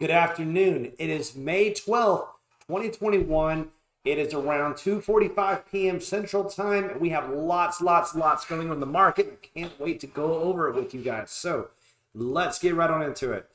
Good afternoon. It is May 12th, 2021. It is around 2:45 p.m. Central Time. We have lots going on in the market. I can't wait to go over it with you guys. So let's get right on into it.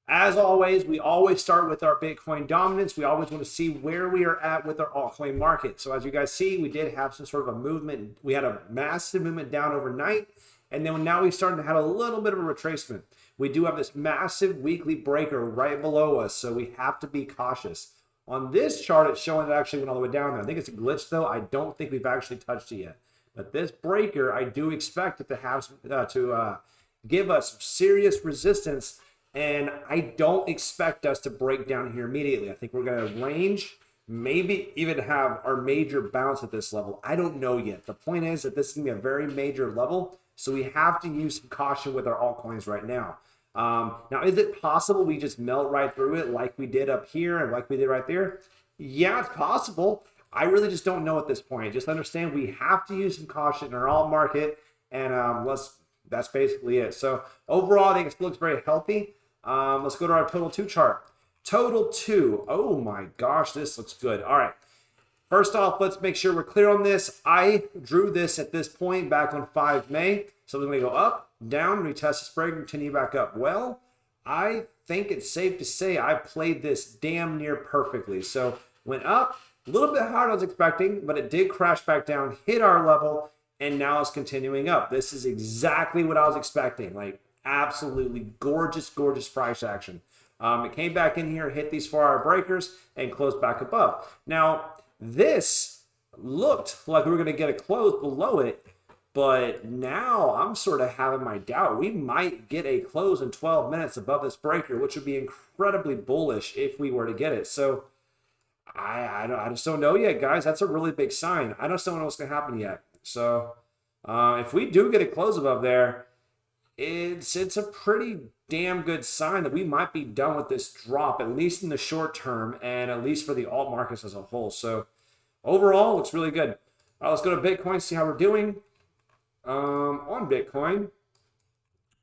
As always, we always start with our Bitcoin dominance. We always want to see where we are at with our altcoin market. So as you guys see, we did have some sort of a movement. We had a massive movement down overnight. And then now we're starting to have a little bit of a retracement. We do have this massive weekly breaker right below us, so we have to be cautious. On this chart, it's showing it actually went all the way down there. I think it's a glitch, though. I don't think we've actually touched it yet. But this breaker, I do expect it to have give us serious resistance, and I don't expect us to break down here immediately. I think we're going to range, maybe even have our major bounce at this level. I don't know yet. The point is that this is going to be a very major level. So we have to use some caution with our altcoins right now. Now, is it possible we just melt right through it like we did up here and like we did right there? Yeah, it's possible. I really just don't know at this point. Just understand we have to use some caution in our alt market, and that's basically it. So overall, I think it looks very healthy. Let's go to our total 2 chart. Total 2. Oh my gosh, this looks good. All right. First off, let's make sure we're clear on this. I drew this at this point back on 5 May. So we're going to go up, down, retest this break, continue back up. Well, I think it's safe to say I played this damn near perfectly. So went up, a little bit higher than I was expecting, but it did crash back down, hit our level, and now it's continuing up. This is exactly what I was expecting. Like absolutely gorgeous price action. It came back in here, hit these 4-hour breakers, and closed back above. Now, this looked like we were going to get a close below it, but now I'm sort of having my doubt. We might get a close in 12 minutes above this breaker, which would be incredibly bullish if we were to get it. So I just don't know yet, guys. That's a really big sign. I just don't know what's going to happen yet. So if we do get a close above there, it's a pretty damn good sign that we might be done with this drop, at least in the short term, and at least for the alt markets as a whole. So overall, looks really good. All right, let's go to Bitcoin, see how we're doing. On Bitcoin,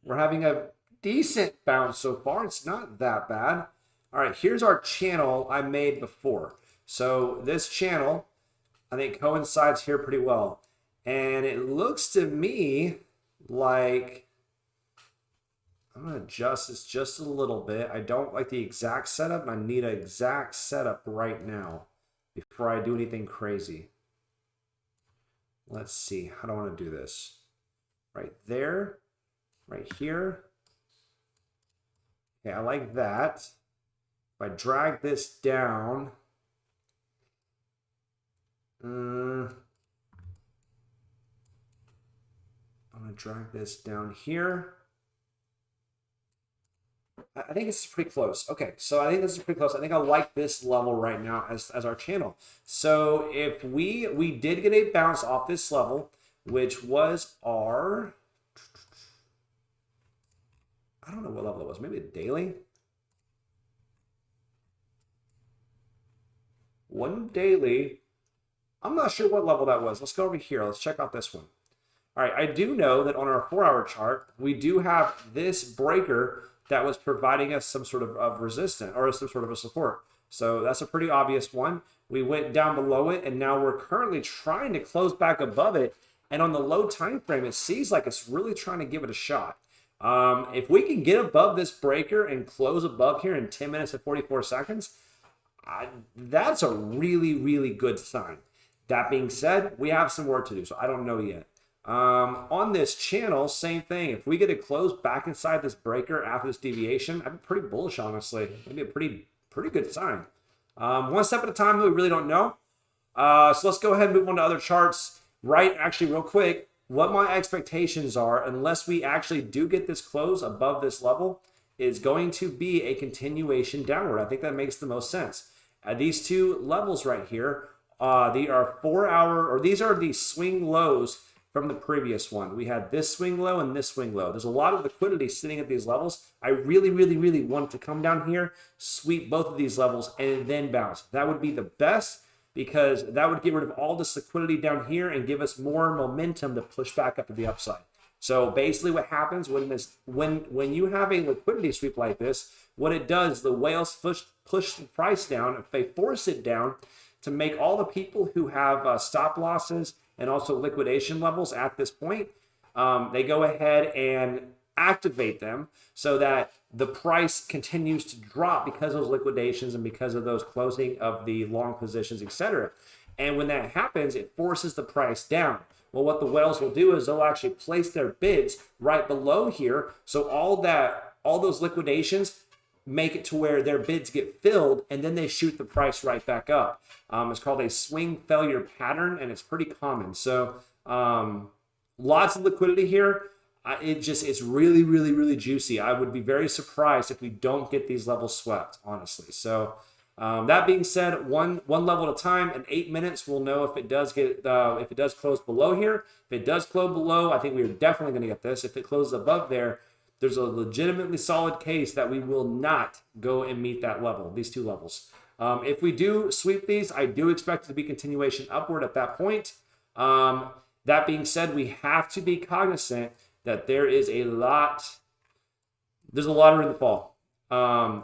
we're having a decent bounce so far. It's not that bad. All right, here's our channel I made before. So this channel, I think, coincides here pretty well. And it looks to me like I'm going to adjust this just a little bit. I don't like the exact setup. I need an exact setup right now before I do anything crazy. Let's see. How do I want to do this? Right there. Right here. Okay, I like that. If I drag this down, I'm going to drag this down here. I think it's pretty close. Okay, so I think this is pretty close. I think I like this level right now as our channel. So if we did get a bounce off this level, which was our, I don't know what level it was, maybe a daily? One daily. I'm not sure what level that was. Let's go over here. Let's check out this one. All right, I do know that on our 4-hour chart, we do have this breaker that was providing us some sort of resistance or some sort of a support. So that's a pretty obvious one. We went down below it, and now we're currently trying to close back above it. And on the low time frame, it seems like it's really trying to give it a shot. If we can get above this breaker and close above here in 10 minutes and 44 seconds, that's a really good sign. That being said, we have some work to do, so I don't know yet. On this channel, same thing. If we get a close back inside this breaker after this deviation, I'd be pretty bullish, honestly. It'd be a pretty good sign. One step at a time, though, we really don't know. So let's go ahead and move on to other charts. Actually, real quick, what my expectations are, unless we actually do get this close above this level, is going to be a continuation downward. I think that makes the most sense. These two levels right here, they are 4-hour, or these are the swing lows from the previous one. We had this swing low and this swing low. There's a lot of liquidity sitting at these levels. I really want to come down here, sweep both of these levels, and then bounce. That would be the best, because that would get rid of all this liquidity down here and give us more momentum to push back up to the upside. So basically what happens when you have a liquidity sweep like this, what it does, the whales push the price down. If they force it down to make all the people who have stop losses and also liquidation levels at this point, they go ahead and activate them so that the price continues to drop because of those liquidations and because of those closing of the long positions, etc. And when that happens, it forces the price down. Well, what the whales will do is they'll actually place their bids right below here. So all those liquidations make it to where their bids get filled, and then they shoot the price right back up. It's called a swing failure pattern, and it's pretty common. So lots of liquidity here. It's really, really, really juicy. I would be very surprised if we don't get these levels swept, honestly. So that being said, one level at a time. In 8 minutes, we'll know if it does close below here. If it does close below, I think we are definitely going to get this. If it closes above there, there's a legitimately solid case that we will not go and meet that level, these two levels. If we do sweep these, I do expect it to be continuation upward at that point. That being said, we have to be cognizant that there's a lot in the fall.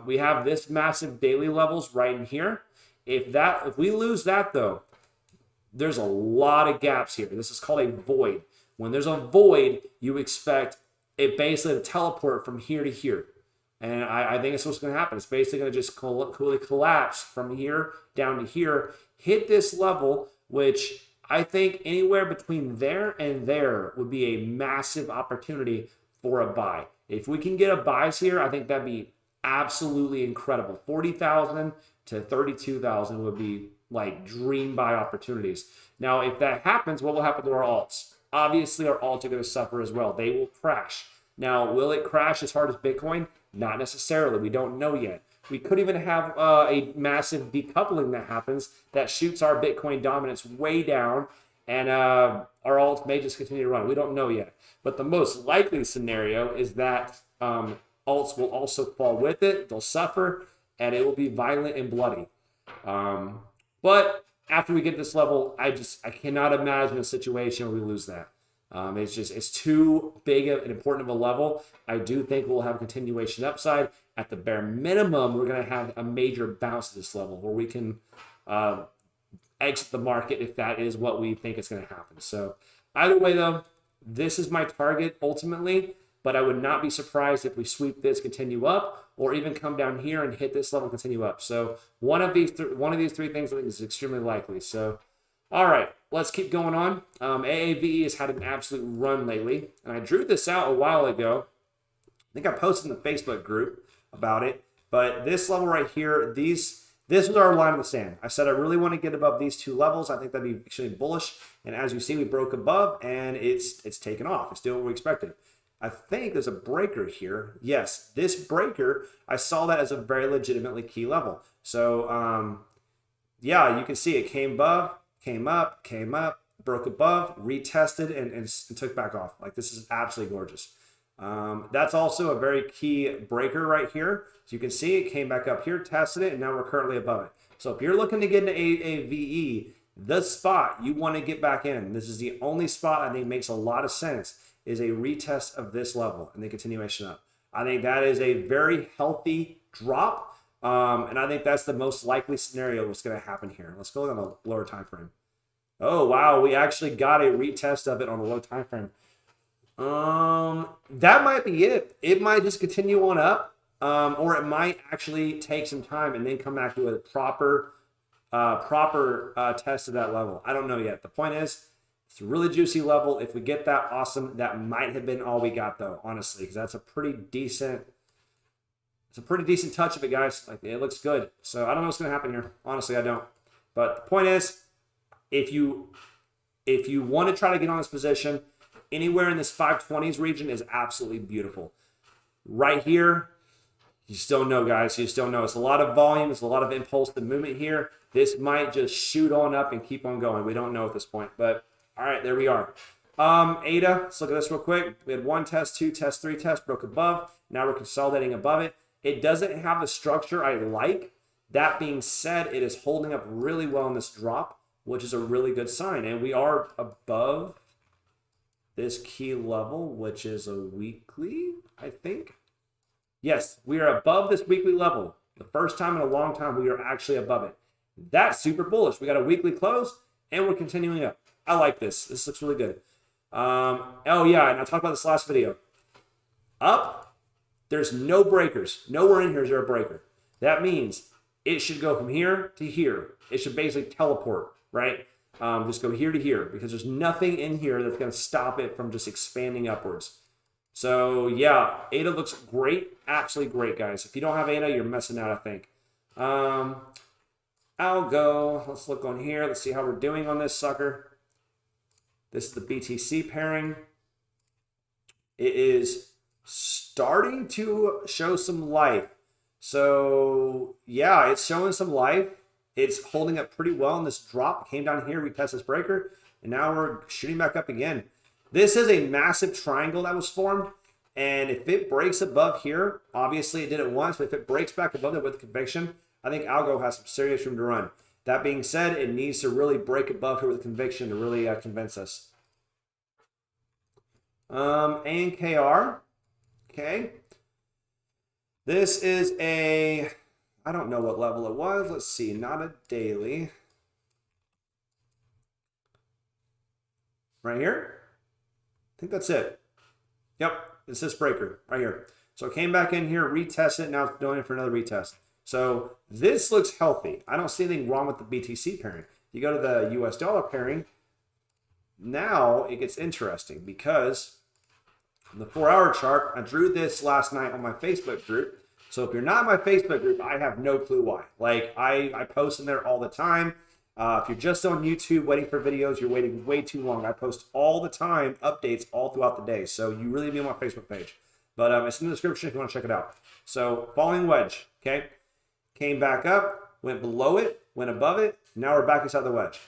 We have this massive daily levels right in here. If we lose that though, there's a lot of gaps here. This is called a void. When there's a void, you expect it basically to teleport from here to here. And I think it's what's going to happen. It's basically going to just collapse from here down to here, hit this level, which I think anywhere between there and there would be a massive opportunity for a buy. If we can get a buys here, I think that'd be absolutely incredible. 40,000 to 32,000 would be like dream buy opportunities. Now, if that happens, what will happen to our alts? Obviously, our alts are going to suffer as well. They will crash. Now, will it crash as hard as Bitcoin? Not necessarily. We don't know yet. We could even have a massive decoupling that happens that shoots our Bitcoin dominance way down, and our alts may just continue to run. We don't know yet. But the most likely scenario is that alts will also fall with it. They'll suffer, and it will be violent and bloody. But after we get this level, I cannot imagine a situation where we lose that. It's too big of an important of a level. I do think we'll have continuation upside. At the bare minimum, we're going to have a major bounce to this level where we can exit the market if that is what we think is going to happen. So either way, though, this is my target ultimately, but I would not be surprised if we sweep this, continue up, or even come down here and hit this level, continue up. So one of these three things I think is extremely likely. So, all right, let's keep going on. AAVE has had an absolute run lately, and I drew this out a while ago. I think I posted in the Facebook group about it, but this level right here, this was our line in the sand. I said I really want to get above these two levels. I think that'd be extremely bullish, and as you see, we broke above, and it's taken off. It's doing what we expected. I think there's a breaker here. Yes, this breaker, I saw that as a very legitimately key level. So, yeah, you can see it came above, came up, broke above, retested, and took back off. Like, this is absolutely gorgeous. That's also a very key breaker right here. So you can see it came back up here, tested it, and now we're currently above it. So if you're looking to get into AAVE, the spot you want to get back in, this is the only spot I think makes a lot of sense, is a retest of this level and then continuation up. I think that is a very healthy drop, and I think that's the most likely scenario what's going to happen here. Let's go on the lower time frame. Oh, wow, we actually got a retest of it on the low time frame. That might be it. It might just continue on up, or it might actually take some time and then come back to a proper test of that level. I don't know yet. The point is, it's a really juicy level. If we get that, awesome. That might have been all we got, though, honestly, because that's a pretty decent. It's a pretty decent touch of it, guys. Like, it looks good. So I don't know what's going to happen here. Honestly, I don't. But the point is, if you want to try to get on this position, anywhere in this 520s region is absolutely beautiful. Right here, you just don't know, guys. You just don't know. It's a lot of volume. It's a lot of impulsive movement here. This might just shoot on up and keep on going. We don't know at this point, but all right, there we are. ADA, let's look at this real quick. We had 1 test, 2 test, 3 tests, broke above. Now we're consolidating above it. It doesn't have the structure I like. That being said, it is holding up really well in this drop, which is a really good sign. And we are above. this key level, which is a weekly, I think. Yes, we are above this weekly level. The first time in a long time we are actually above it. That's super bullish. We got a weekly close and we're continuing up. I like this. This looks really good. Oh yeah, and I talked about this last video. Up, there's no breakers. Nowhere in here is there a breaker. That means it should go from here to here. It should basically teleport, right? Just go here to here because there's nothing in here that's going to stop it from just expanding upwards. So yeah, ADA looks great. Absolutely great, guys. If you don't have ADA, you're missing out, I think. Algo, let's look on here. Let's see how we're doing on this sucker. This is the BTC pairing. It is starting to show some life. So yeah, it's showing some life. It's holding up pretty well in this drop. Came down here, we test this breaker, and now we're shooting back up again. This is a massive triangle that was formed, and if it breaks above here, obviously it did it once, but if it breaks back above it with conviction, I think Algo has some serious room to run. That being said, it needs to really break above here with conviction to really convince us. ANKR, okay. This is a, I don't know what level it was. Let's see, not a daily. Right here? I think that's it. Yep, it's this breaker right here. So it came back in here, retested it, now it's going in for another retest. So this looks healthy. I don't see anything wrong with the BTC pairing. You go to the US dollar pairing, now it gets interesting because the 4-hour chart, I drew this last night on my Facebook group. So if you're not in my Facebook group, I have no clue why. Like I post in there all the time. If you're just on YouTube waiting for videos, you're waiting way too long. I post all the time, updates all throughout the day. So you really be on my Facebook page. But it's in the description if you want to check it out. So falling wedge, okay? Came back up, went below it, went above it. Now we're back inside the wedge.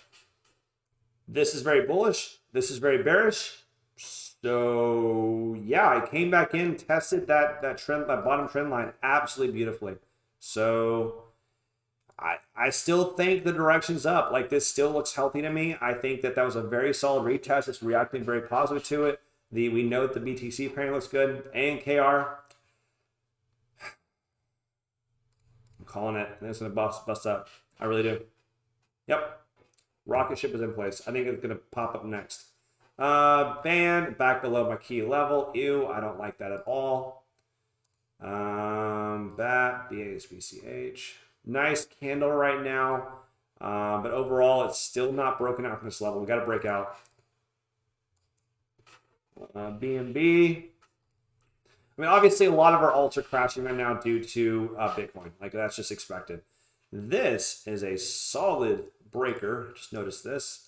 This is very bullish. This is very bearish. So yeah, I came back in, tested that trend, that bottom trend line absolutely beautifully. So I still think the direction's up. Like this still looks healthy to me. I think that was a very solid retest. It's reacting very positive to it. We know that the BTC pairing looks good. ANKR, I'm calling it. It's gonna bust up. I really do. Yep. Rocket ship is in place. I think it's gonna pop up next. Band back below my key level. Ew, I don't like that at all. BAT, BASBCH. Nice candle right now. But overall, it's still not broken out from this level. We got to break out. BNB. I mean, obviously, a lot of our alts are crashing right now due to Bitcoin. Like, that's just expected. This is a solid breaker. Just notice this.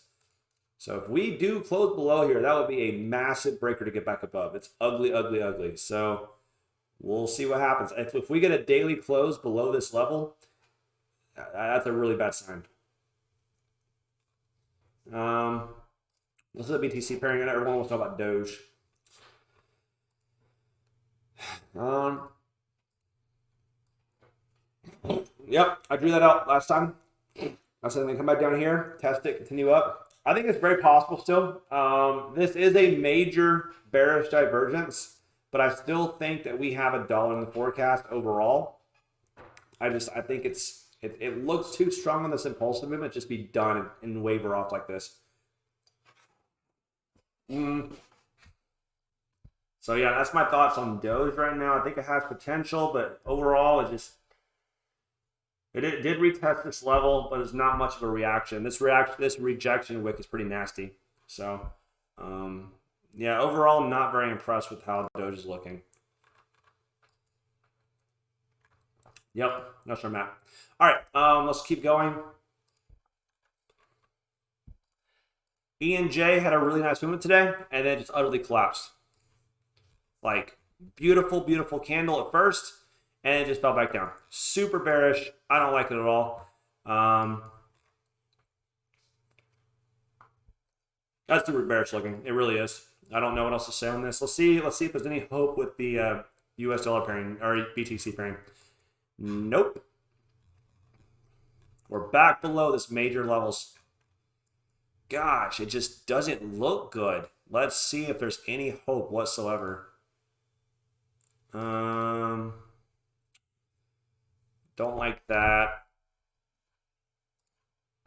So if we do close below here, that would be a massive breaker to get back above. It's ugly, ugly, ugly. So we'll see what happens. If we get a daily close below this level, that's a really bad sign. This is a BTC pairing. And everyone wants to know about Doge. Yep, I drew that out last time. I said I'm gonna come back down here, test it, continue up. I think it's very possible still. This is a major bearish divergence, but I still think that we have $1 in the forecast overall. I think it looks too strong on this impulsive movement. Just be done and waver off like this. So yeah, that's my thoughts on Doge right now. I think it has potential, but overall it did retest this level, but it's not much of a reaction. This rejection wick is pretty nasty. So yeah, overall not very impressed with how Doge is looking. Yep, that's where I'm at. All right, let's keep going. ENJ had a really nice movement today, and then just utterly collapsed. Like, beautiful, beautiful candle at first, and it just fell back down. Super bearish. I don't like it at all. That's super bearish looking. It really is. I don't know what else to say on this. Let's see if there's any hope with the US dollar pairing or BTC pairing. Nope. We're back below this major levels. Gosh, it just doesn't look good. Let's see if there's any hope whatsoever. Don't like that.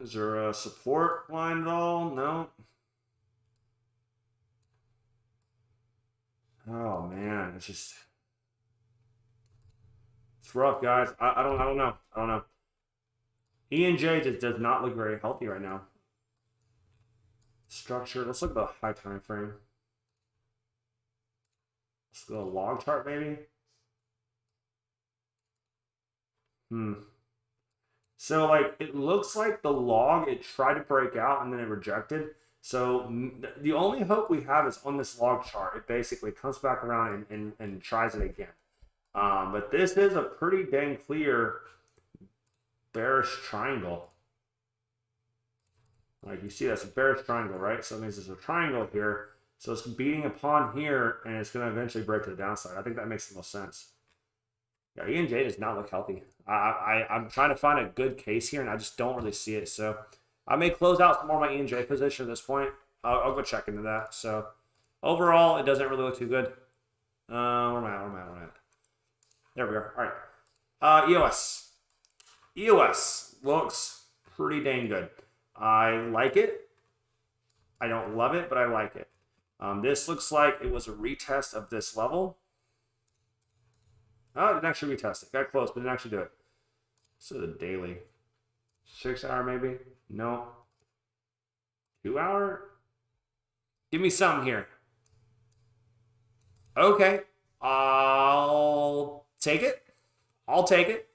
Is there a support line at all? No. Oh man, it's rough, guys. I don't know. I don't know. ENJ just does not look very healthy right now. Structure. Let's look at the high time frame. Let's go log chart maybe. So like it looks like the log, it tried to break out and then it rejected. So the only hope we have is on this log chart. It basically comes back around and tries it again. But this is a pretty dang clear bearish triangle. Like you see, that's a bearish triangle, right? So it means there's a triangle here. So it's beating upon here, and it's going to eventually break to the downside. I think that makes the most sense. Yeah, ENJ does not look healthy. I'm trying to find a good case here, and I just don't really see it. So I may close out some more of my ENJ position at this point. I'll go check into that. So overall, it doesn't really look too good. Where am I at? There we are. All right. EOS. EOS looks pretty dang good. I like it. I don't love it, but I like it. This looks like it was a retest of this level. Oh, it didn't actually retest it. Got close, but didn't actually do it. This is a daily. 6 hour maybe? No. 2 hour? Give me something here. Okay. I'll take it. I'll take it.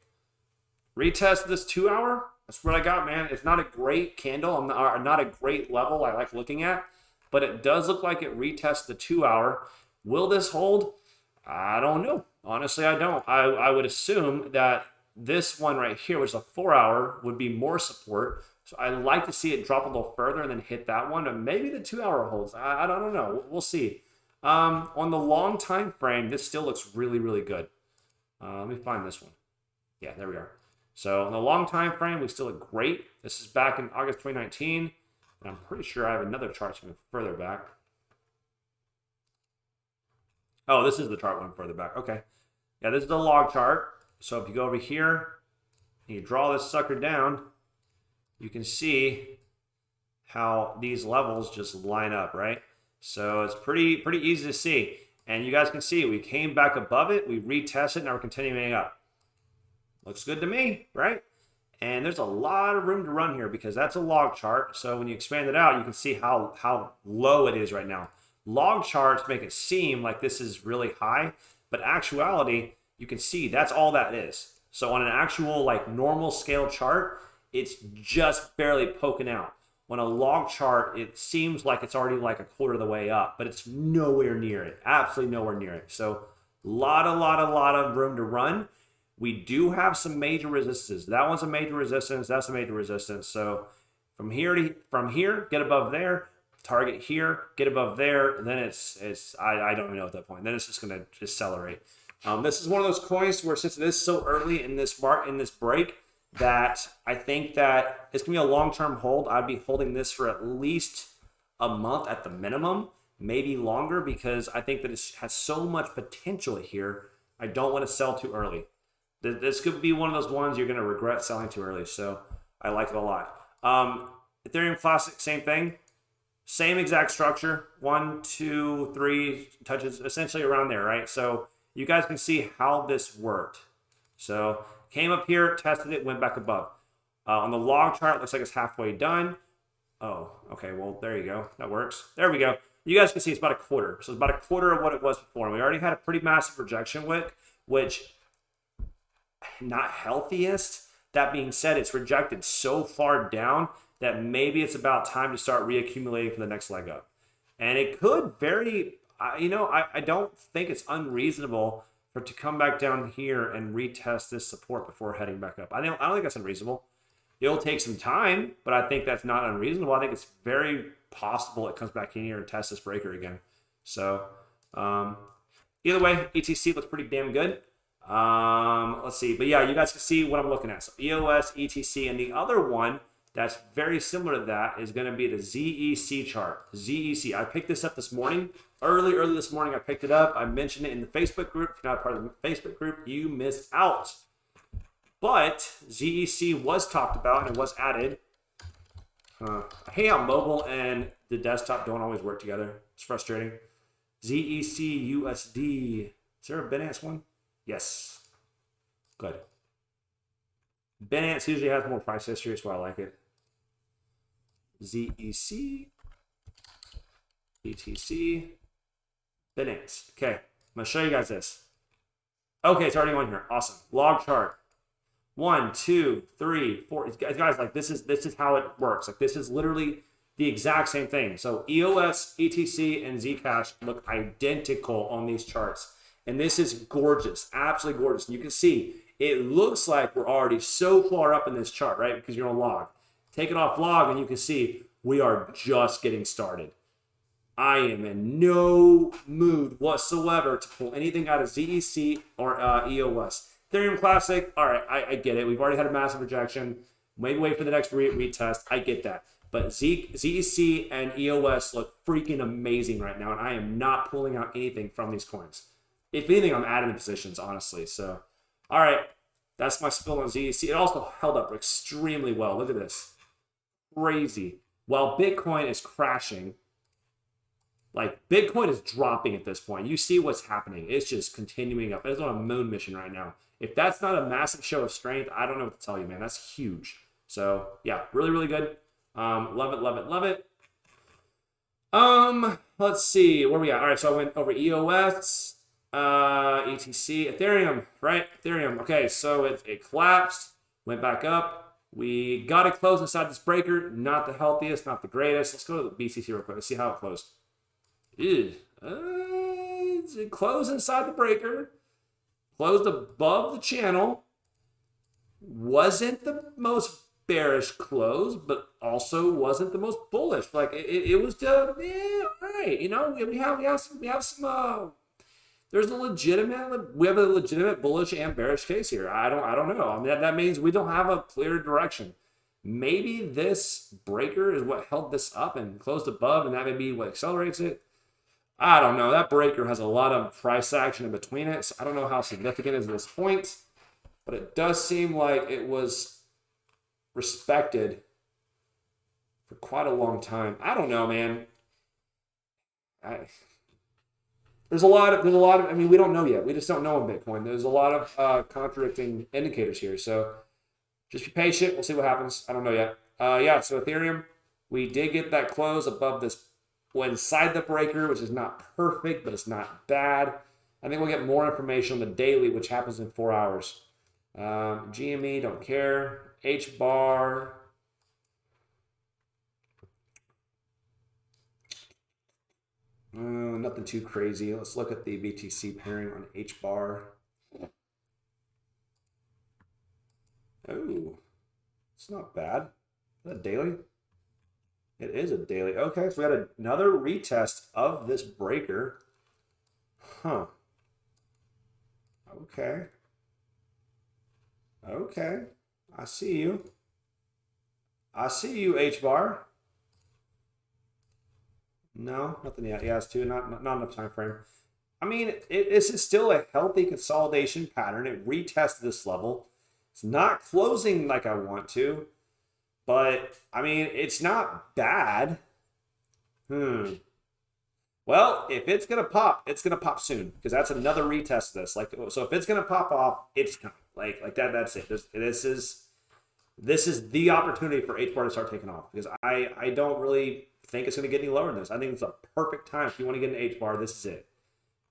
Retest this 2 hour. That's what I got, man. It's not a great candle. I'm not a great level I like looking at, but it does look like it retests the 2 hour. Will this hold? I don't know. Honestly, I don't. I would assume that this one right here, which is a 4 hour, would be more support. So I'd like to see it drop a little further and then hit that one. And maybe the 2 hour holds. I don't know. We'll see. On the long time frame, this still looks really, really good. Let me find this one. Yeah, there we are. So on the long time frame, we still look great. This is back in August 2019. And I'm pretty sure I have another chart even further back. Oh, this is the chart one further back. Okay. Yeah, this is the log chart. So if you go over here and you draw this sucker down, you can see how these levels just line up, right? So it's pretty easy to see. And you guys can see we came back above it, we retested, now we're continuing up. Looks good to me, right? And there's a lot of room to run here because that's a log chart. So when you expand it out, you can see how low it is right now. Log charts make it seem like this is really high, but actuality, you can see that's all that is. So on an actual like normal scale chart, it's just barely poking out. On a log chart, it seems like it's already like a quarter of the way up, but it's nowhere near it. Absolutely nowhere near it. So lot of room to run. We do have some major resistances. That one's a major resistance. That's a major resistance. So from here, get above there. Target here, get above there. And then I don't know at that point. Then it's just going to accelerate. This is one of those coins where since it is so early in this break, that I think that it's going to be a long-term hold. I'd be holding this for at least a month at the minimum, maybe longer, because I think that it has so much potential here. I don't want to sell too early. This could be one of those ones you're going to regret selling too early. So I like it a lot. Ethereum Classic, same thing. Same exact structure. 1, 2, 3 touches, essentially around there, right? So you guys can see how this worked. So came up here, tested it, went back above. On the log chart, it looks like it's halfway done. Oh, okay, well, there you go. That works. There we go. You guys can see it's about a quarter. So it's about a quarter of what it was before. And we already had a pretty massive rejection wick, which not healthiest. That being said, it's rejected so far down that maybe it's about time to start reaccumulating for the next leg up. And it could I don't think it's unreasonable for it to come back down here and retest this support before heading back up. I don't think that's unreasonable. It'll take some time, but I think that's not unreasonable. I think it's very possible it comes back in here and tests this breaker again. So either way, ETC looks pretty damn good. Let's see. But yeah, you guys can see what I'm looking at. So EOS, ETC, and the other one that's very similar to that is going to be the ZEC chart. ZEC. I picked this up this morning. Early this morning, I picked it up. I mentioned it in the Facebook group. If you're not part of the Facebook group, you missed out. But ZEC was talked about and it was added. I hate how mobile and the desktop don't always work together. It's frustrating. ZEC USD. Is there a Binance one? Yes. Good. Binance usually has more price history, that's why I like it. ZEC, BTC, Binance. Okay, I'm gonna show you guys this. Okay, it's already on here. Awesome. Log chart. 1, 2, 3, 4. Guys, like this is how it works. Like this is literally the exact same thing. So EOS, ETC, and Zcash look identical on these charts, and this is gorgeous, absolutely gorgeous. And you can see it looks like we're already so far up in this chart, right? Because you're on log. Take it off log and you can see we are just getting started. I am in no mood whatsoever to pull anything out of ZEC or EOS. Ethereum Classic, all right, I get it. We've already had a massive rejection. Maybe wait for the next retest. I get that. But ZEC and EOS look freaking amazing right now, and I am not pulling out anything from these coins. If anything, I'm adding the positions, honestly. So, all right, that's my spill on ZEC. It also held up extremely well. Look at this. Crazy. While Bitcoin is crashing, like Bitcoin is dropping at this point. You see what's happening. It's just continuing up. It's on a moon mission right now. If that's not a massive show of strength, I don't know what to tell you, man. That's huge. So yeah, really, really good. Love it, love it, love it. Let's see where we at. All right, so I went over EOS, ETC, Ethereum, right? Ethereum. Okay, so it collapsed, went back up. We got it closed inside this breaker. Not the healthiest, not the greatest. Let's go to the BTC real quick. Let's see how it closed. It closed inside the breaker. Closed above the channel. Wasn't the most bearish close, but also wasn't the most bullish. Like it was just all right. You know, we have some. There's a legitimate bullish and bearish case here. I don't know. I mean, that means we don't have a clear direction. Maybe this breaker is what held this up and closed above, and that may be what accelerates it. I don't know. That breaker has a lot of price action in between it, so I don't know how significant it is at this point, but it does seem like it was respected for quite a long time. I don't know, man. There's a lot of, I mean, we don't know yet. We just don't know in Bitcoin. There's a lot of contradicting indicators here. So just be patient. We'll see what happens. I don't know yet. Yeah, so Ethereum, we did get that close above this, inside the breaker, which is not perfect, but it's not bad. I think we'll get more information on the daily, which happens in 4 hours. GME, don't care. HBAR. Nothing too crazy. Let's look at the BTC pairing on HBAR. Oh, it's not bad. Is that daily? It is a daily. Okay, so we got another retest of this breaker. Huh. Okay. Okay. I see you. I see you, HBAR. No, nothing yet. Yeah, it's two. Not enough time frame. I mean, this is still a healthy consolidation pattern. It retested this level. It's not closing like I want to, but I mean, it's not bad. Well, if it's gonna pop, it's gonna pop soon because that's another retest of this. Like, so if it's gonna pop off, it's coming. Like that. That's it. This is the opportunity for HBAR to start taking off because I don't really think it's going to get any lower than this. I think it's a perfect time if you want to get an HBAR. This is it,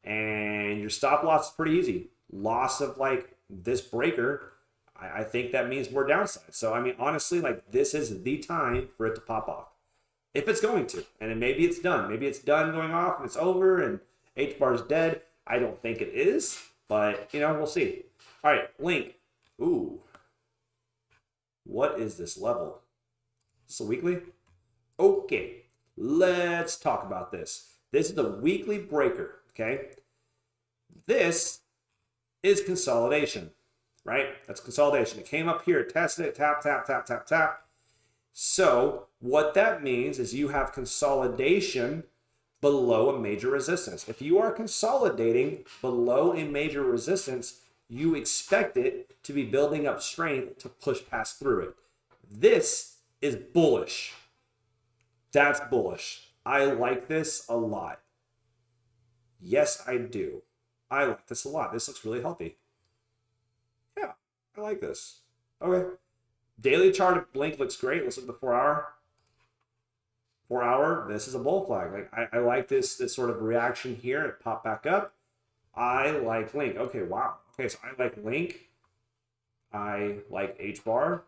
and your stop loss is pretty easy. Loss of like this breaker, I think that means more downside. So I mean, honestly, like this is the time for it to pop off if it's going to, and then maybe it's done. Maybe it's done going off and it's over and HBAR is dead. I don't think it is, but you know, we'll see. All right, Link. Ooh. What is this level? Is this a weekly? Okay, let's talk about this. This is the weekly breaker, okay? This is consolidation, right? That's consolidation. It came up here, tested it, tap, tap, tap, tap, tap. So what that means is you have consolidation below a major resistance. If you are consolidating below a major resistance, you expect it to be building up strength to push past through it. This is bullish. That's bullish. I like this a lot. Yes, I do. I like this a lot. This looks really healthy. Yeah, I like this. Okay. Daily chart blink looks great. Let's look at the 4 hour. 4 hour, this is a bull flag. Like I like this sort of reaction here. It popped back up. I like Link. Okay, wow. Okay, so I like Link. I like H bar.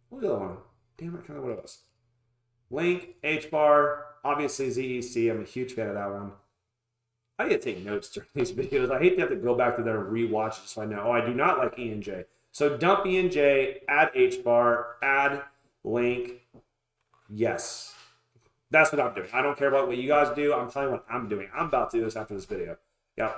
What was the other one? Damn, I can't remember what it was. Link, H bar, obviously ZEC. I'm a huge fan of that one. I need to take notes during these videos. I hate to have to go back to there and rewatch it just so I know. Oh, I do not like ENJ. So dump ENJ, add H bar, add Link. Yes. That's what I'm doing. I don't care about what you guys do. I'm telling you what I'm doing. I'm about to do this after this video. Yeah.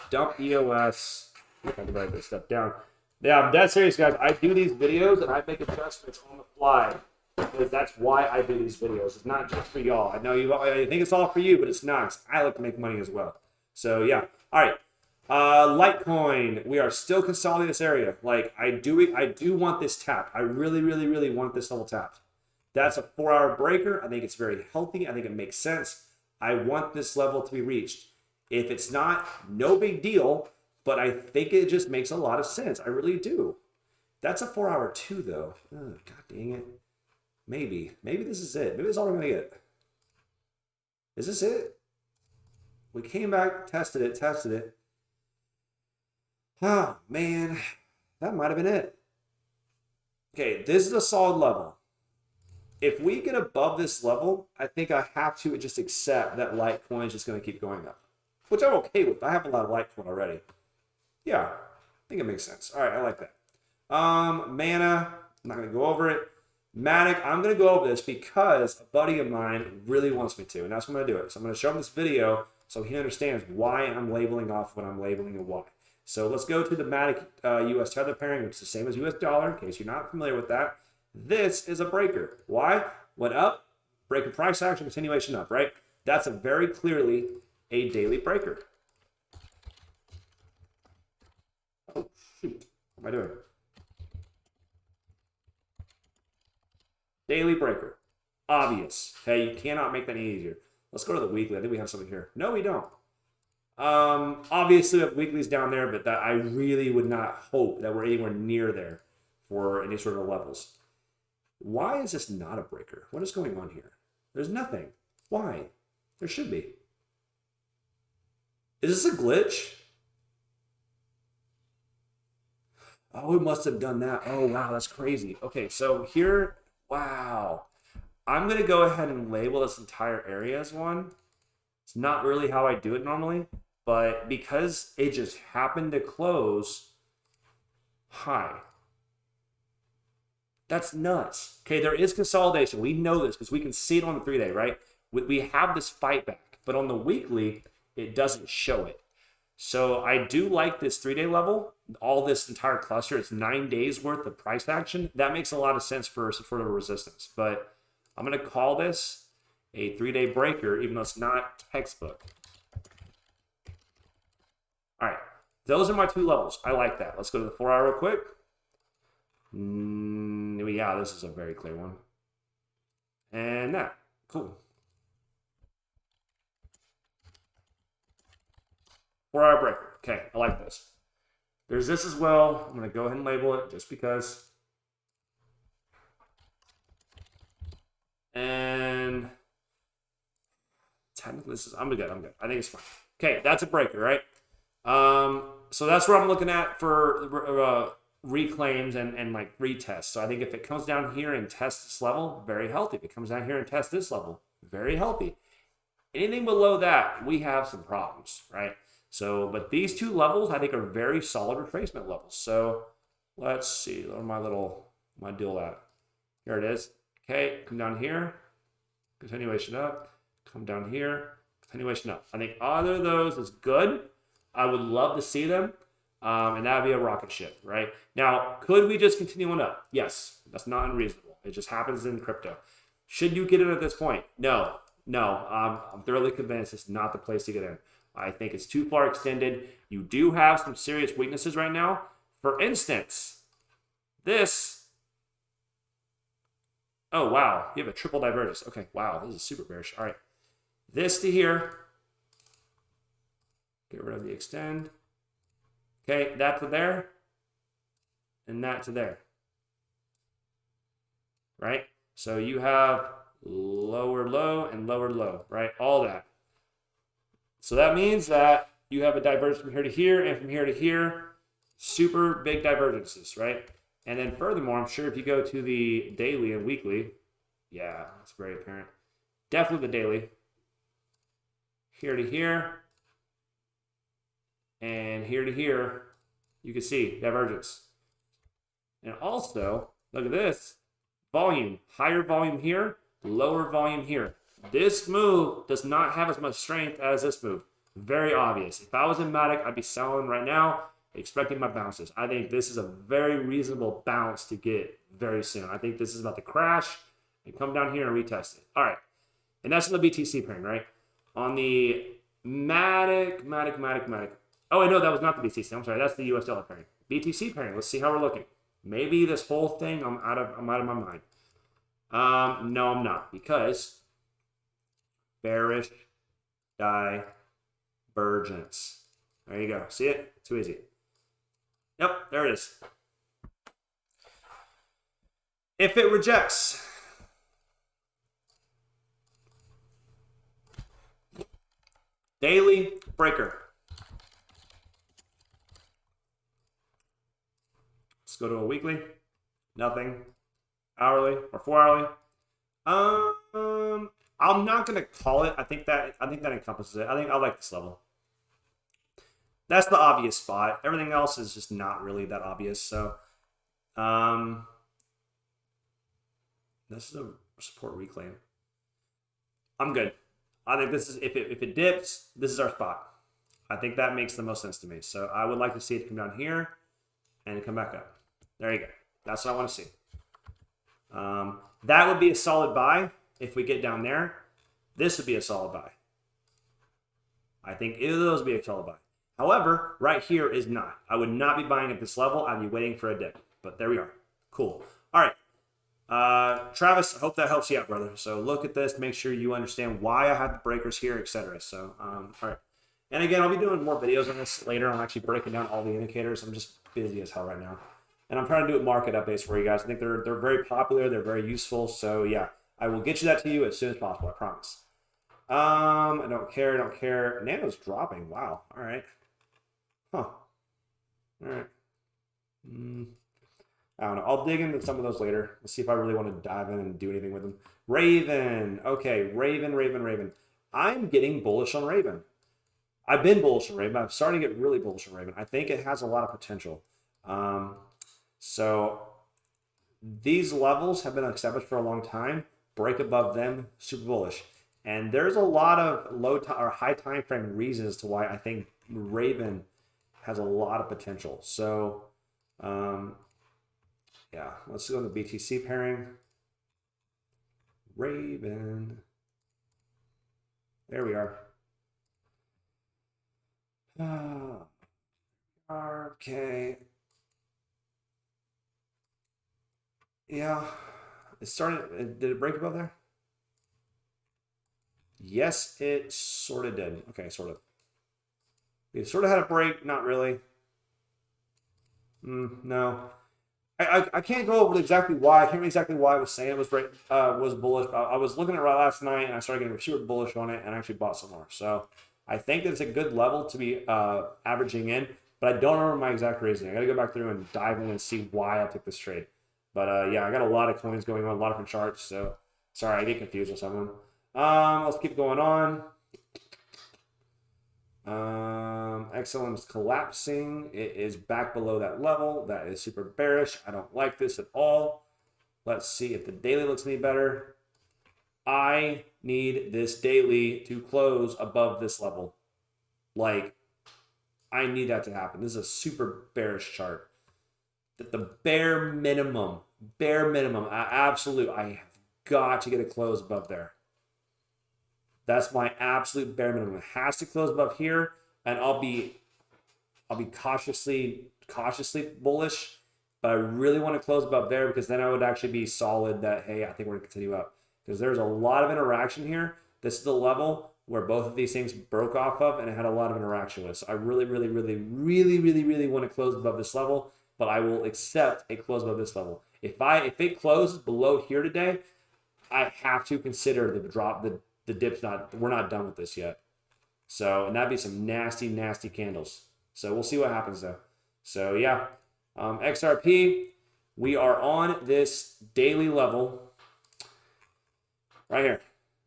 Dump EOS. I can write this stuff down. Yeah, I'm dead serious, guys. I do these videos and I make adjustments on the fly. Because that's why I do these videos. It's not just for y'all. I know you think it's all for you, but it's not. I like to make money as well. So yeah. All right. Litecoin. We are still consolidating this area. Like I do want this tapped. I really, really, really want this level tapped. That's a 4 hour breaker. I think it's very healthy. I think it makes sense. I want this level to be reached. If it's not, no big deal. But I think it just makes a lot of sense. I really do. That's a 4 hour too, though. Oh, God dang it. Maybe this is it. Maybe that's all we're gonna get. Is this it? We came back, tested it. Oh man, that might have been it. Okay, this is a solid level. If we get above this level, I think I have to just accept that Litecoin is just going to keep going up, which I'm okay with. I have a lot of Litecoin already. Yeah, I think it makes sense. All right, I like that. Mana, I'm not going to go over it. Matic, I'm going to go over this because a buddy of mine really wants me to, and that's what I'm going to do it. So I'm going to show him this video so he understands why I'm labeling off what I'm labeling and why. So let's go to the Matic US tether pairing, which is the same as US dollar, in case you're not familiar with that. This is a breaker. Why? Went up, breaking price action, continuation up, right? That's a very clearly a daily breaker. Oh, shoot. What am I doing? Daily breaker. Obvious. Okay, you cannot make that any easier. Let's go to the weekly. I think we have something here. No, we don't. Obviously, we have weeklies down there, but that I really would not hope that we're anywhere near there for any sort of levels. Why is this not a breaker? What is going on here? There's nothing. Why? There should be. Is this a glitch? Oh, it must have done that. Oh, wow, that's crazy. Okay, so here, wow. I'm going to go ahead and label this entire area as one. It's not really how I do it normally, but because it just happened to close high. That's nuts. Okay, there is consolidation. We know this because we can see it on the 3-day, right? We have this fight back, but on the weekly, it doesn't show it. So I do like this 3-day level. All this entire cluster, it's 9 days worth of price action. That makes a lot of sense for some sort of resistance. But I'm going to call this a 3-day breaker, even though it's not textbook. All right, those are my two levels. I like that. Let's go to the 4 hour real quick. Yeah, this is a very clear one. And that. Cool. 4 hour breaker. Okay, I like this. There's this as well. I'm going to go ahead and label it just because. And technically, this is, I'm good. I think it's fine. Okay, that's a breaker, right? So that's what I'm looking at for reclaims and like retests. So I think if it comes down here and tests this level, very healthy. If it comes down here and tests this level, very healthy. Anything below that, we have some problems, right? So, but these two levels I think are very solid retracement levels. So let's see, where my deal at? Here it is. Okay, come down here, continuation up, come down here, continuation up. I think either of those is good. I would love to see them. And that would be a rocket ship, right? Now, could we just continue on up? Yes, that's not unreasonable. It just happens in crypto. Should you get in at this point? No. I'm thoroughly convinced it's not the place to get in. I think it's too far extended. You do have some serious weaknesses right now. For instance, this. Oh, wow. You have a triple divergence. Okay, wow. This is super bearish. All right. This to here. Get rid of the extend. Okay, that to there. And that to there. Right? So you have lower low and lower low, right? All that. So that means that you have a divergence from here to here and from here to here. Super big divergences, right? And then furthermore, I'm sure if you go to the daily and weekly, yeah, it's very apparent. Definitely the daily. Here to here. And here to here, you can see divergence. And also, look at this. Volume. Higher volume here, lower volume here. This move does not have as much strength as this move. Very obvious. If I was in Matic, I'd be selling right now, expecting my bounces. I think this is a very reasonable bounce to get very soon. I think this is about to crash and come down here and retest it. All right. And that's in the BTC pairing, right? On the Matic. Oh, wait, no, that was not the BTC. I'm sorry. That's the US dollar pairing. BTC pairing. Let's see how we're looking. Maybe this whole thing, I'm out of my mind. No, I'm not, because bearish divergence. There you go. See it? Too easy. Yep, there it is. If it rejects, daily breaker. Let's go to a weekly. Nothing. Hourly or 4 hourly. I'm not gonna call it. I think that encompasses it. I like this level. That's the obvious spot. Everything else is just not really that obvious. So, this is a support reclaim. I'm good. I think this is if it dips, this is our spot. I think that makes the most sense to me. So I would like to see it come down here and come back up. There you go. That's what I want to see. That would be a solid buy if we get down there. This would be a solid buy. I think either of those would be a solid buy. However, right here is not. I would not be buying at this level. I'd be waiting for a dip. But there we are. Cool. All right. Travis, I hope that helps you out, brother. So look at this. Make sure you understand why I have the breakers here, etc. So, all right. And again, I'll be doing more videos on this later. I'm actually breaking down all the indicators. I'm just busy as hell right now. And I'm trying to do a market updates for you guys. I think they're very popular. They're very useful. So yeah, I will get you that to you as soon as possible. I promise. I don't care. Nano's dropping. Wow. All right. Huh. All right. I don't know. I'll dig into some of those later. Let's see if I really want to dive in and do anything with them. Raven. Okay. Raven. I'm getting bullish on Raven. I've been bullish on Raven. I'm starting to get really bullish on Raven. I think it has a lot of potential. So these levels have been established for a long time. Break above them, super bullish. And there's a lot of low or high time frame reasons to why I think Raven has a lot of potential. So, yeah, let's go to the BTC pairing. Raven. There we are. Okay. Yeah, it started. Did it break above there? Yes, it sort of did. Okay, sort of. It sort of had a break, not really. No. I can't go over exactly why. I can't remember exactly why I was saying it was bullish. I was looking at it right last night, and I started getting super bullish on it, and I actually bought some more. So I think that it's a good level to be averaging in, but I don't remember my exact reasoning. I got to go back through and dive in and see why I took this trade. But yeah, I got a lot of coins going on, a lot of different charts. So sorry, I get confused with some of them. Let's keep going on. XLM is collapsing. It is back below that level. That is super bearish. I don't like this at all. Let's see if the daily looks any better. I need this daily to close above this level. Like, I need that to happen. This is a super bearish chart. That the bare minimum, I have got to get a close above there. That's my absolute bare minimum. It has to close above here, and I'll be cautiously bullish, but I really want to close above there because then I would actually be solid that, hey, I think we're going to continue up. Because there's a lot of interaction here. This is the level where both of these things broke off of, and it had a lot of interaction with. So I really want to close above this level, but I will accept a close above this level. If it closes below here today, I have to consider the drop. The dip's we're not done with this yet. So, and that'd be some nasty candles. So we'll see what happens though. So yeah, XRP, we are on this daily level right here.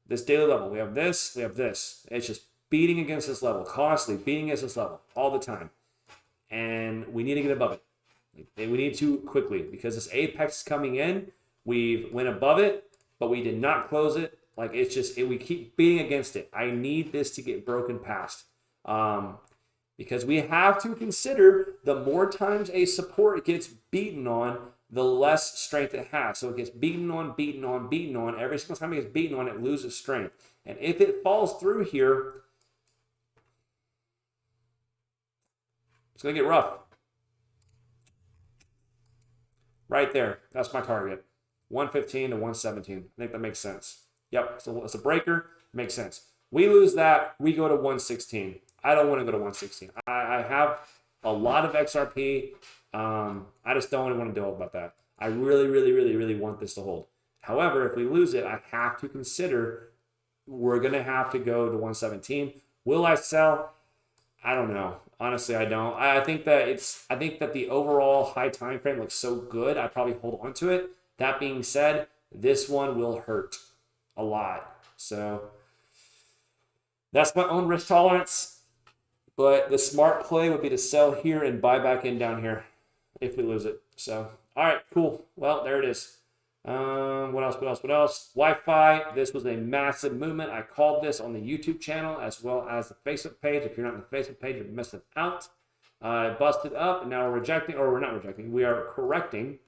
This daily level. We have this, we have this. It's just beating against this level, constantly beating against this level all the time. And we need to get above it. We need to quickly because this apex is coming in. We went above it, but we did not close it. Like it's just, we keep beating against it. I need this to get broken past. Because we have to consider the more times a support gets beaten on, the less strength it has. So it gets beaten on. Every single time it gets beaten on, it loses strength. And if it falls through here, it's going to get rough. Right there. That's my target. 115 to 117. I think that makes sense. Yep. So it's a breaker. Makes sense. We lose that. We go to 116. I don't want to go to 116. I have a lot of XRP. I just don't want to deal about that. I really want this to hold. However, if we lose it, I have to consider we're going to have to go to 117. Will I sell? I don't know. Honestly, I don't. I think that the overall high time frame looks so good. I probably hold on to it. That being said, this one will hurt a lot. So that's my own risk tolerance. But the smart play would be to sell here and buy back in down here if we lose it. So, all right, cool. Well, there it is. What else? Wi-Fi. This was a massive movement. I called this on the YouTube channel as well as the Facebook page. If you're not on the Facebook page, you're missing out. Busted up, and now we're not rejecting. We are correcting.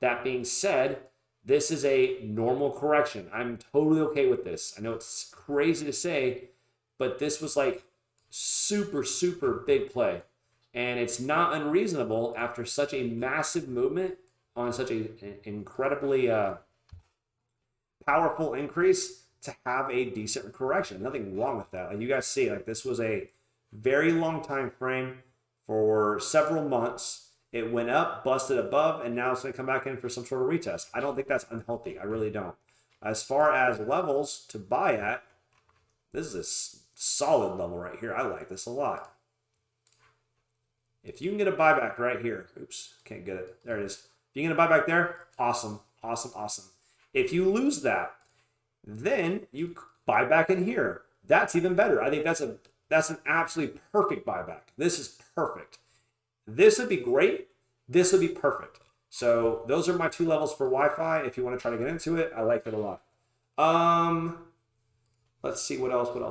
That being said, this is a normal correction. I'm totally okay with this. I know it's crazy to say, but this was like super big play, and it's not unreasonable after such a massive movement on such an incredibly powerful increase to have a decent correction. Nothing wrong with that. Like you guys see, like this was a very long time frame for several months. It went up, busted above, and now it's going to come back in for some sort of retest. I don't think that's unhealthy. I really don't. As far as levels to buy at, this is a solid level right here. I like this a lot. If you can get a buyback right here, oops, can't get it. There it is. If you can get a buyback there, awesome. If you lose that, then you buy back in here. That's even better. I think that's an absolutely perfect buyback. This is perfect. This would be great. This would be perfect. So those are my two levels for Wi-Fi. If you want to try to get into it, I like it a lot. Let's see what else. I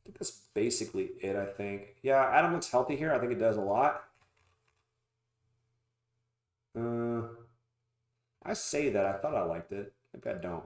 think that's basically it, I think. Yeah, Adam looks healthy here. I think it does a lot. I say that. I thought I liked it. Maybe I don't.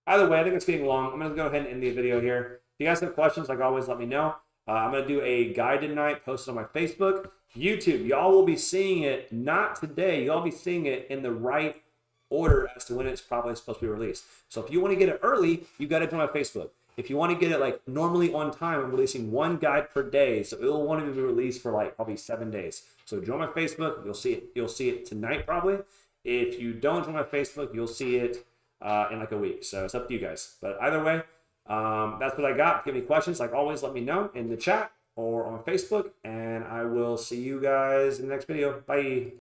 Either way, I think it's getting long. I'm going to go ahead and end the video here. If you guys have questions, like always, let me know. I'm going to do a guide tonight, post it on my Facebook. YouTube, y'all will be seeing it, not today. Y'all be seeing it in the right order as to when it's probably supposed to be released. So if you want to get it early, you got to join my Facebook. If you want to get it like normally on time, I'm releasing one guide per day. So it'll want to be released for like probably 7 days. So join my Facebook. You'll see it. You'll see it tonight probably. If you don't join my Facebook, you'll see it in like a week. So it's up to you guys. But either way, that's what I got. If you have any questions, like always, let me know in the chat or on Facebook. And I will see you guys in the next video. Bye.